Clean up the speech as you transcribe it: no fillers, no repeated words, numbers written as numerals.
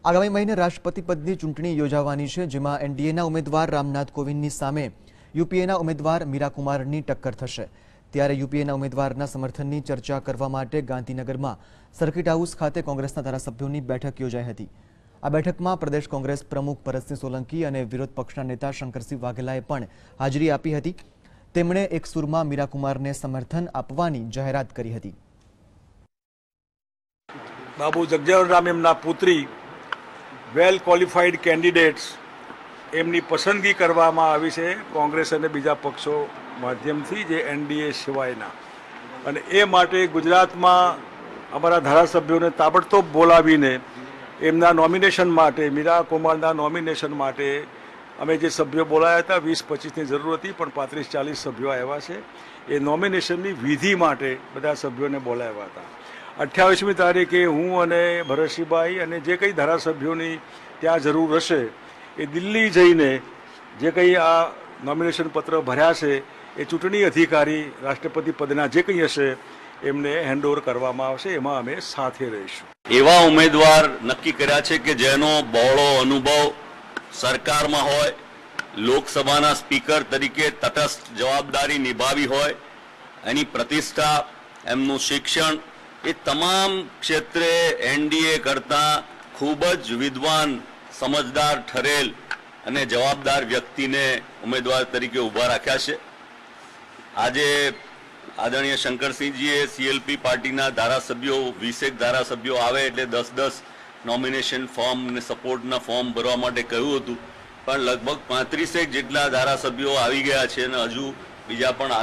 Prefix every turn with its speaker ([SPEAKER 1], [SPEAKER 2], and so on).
[SPEAKER 1] આગામી મહિને રાષ્ટ્રપતિ પદની ચૂંટણી યોજાવાની છે, જેમાં એનડીએના ઉમેદવાર રામનાથ કોવિંદની સામે યુપીએના ઉમેદવાર મીરા કુમારની ટક્કર થશે। ત્યારે યુપીએના ઉમેદવારના સમર્થનની ચર્ચા કરવા માટે ગાંધીનગરમાં સર્કિટ હાઉસ ખાતે કોંગ્રેસના ધારાસભ્યોની બેઠક યોજાઈ હતી। આ બેઠકમાં પ્રદેશ કોંગ્રેસ પ્રમુખ ભરતસિંહ સોલંકી અને વિરોધ પક્ષના નેતા શંકરસિંહ વાઘેલાએ પણ હાજરી આપી હતી। તેમણે એક સુરમાં મીરા કુમારને સમર્થન આપવાની જાહેરાત કરી હતી।
[SPEAKER 2] બાબુ જગજીવનરામ એમના પુત્રી વેલ ક્વોલિફાઈડ કેન્ડિડેટ્સ એમની પસંદગી કરવામાં આવી છે કોંગ્રેસ અને બીજા પક્ષો માધ્યમથી, જે એનડીએ સિવાયના, અને એ માટે ગુજરાતમાં અમારા ધારાસભ્યોને તાબડતોબ બોલાવીને એમના નોમિનેશન માટે, મીરા કુમારના નોમિનેશન માટે અમે જે સભ્યો બોલાયા હતા 20-25ની જરૂર હતી, પણ 35-40 સભ્યો આવ્યા છે। એ નોમિનેશનની વિધિ માટે બધા સભ્યોને બોલાવ્યા હતા। 28મી તારીખે હું અને ભરતસિંહભાઈ અને જે કંઈ ધારાસભ્યોની ત્યાં જરૂર હશે એ દિલ્હી જઈને જે કંઈ આ નોમિનેશન પત્ર ભર્યા છે એ ચૂંટણી અધિકારી રાષ્ટ્રપતિ પદના જે કંઈ હશે એમને હેન્ડઓવર કરવામાં આવશે। એમાં અમે સાથે રહીશું।
[SPEAKER 3] એવા ઉમેદવાર નક્કી કર્યા છે કે જેનો બહોળો અનુભવ સરકારમાં હોય, લોકસભાના સ્પીકર તરીકે તટસ્થ જવાબદારી નિભાવી હોય, એની પ્રતિષ્ઠા, એમનું શિક્ષણ, એ તમામ ક્ષેત્રે એનડીએ કરતાં ખૂબ જ વિદ્વાન, સમજદાર ઠરેલ અને જવાબદાર વ્યક્તિને ઉમેદવાર તરીકે ઊભા રાખ્યા છે। આજે આદરણીય શંકરસિંહજીએ સીએલપી પાર્ટીના ધારાસભ્યો 20 ધારાસભ્યો આવે એટલે 10-10 નોમિનેશન ફોર્મ અને સપોર્ટના ફોર્મ ભરવા માટે કહ્યું હતું, પણ લગભગ 35 જેટલા ધારાસભ્યો આવી ગયા છે અને હજુ બીજા પણ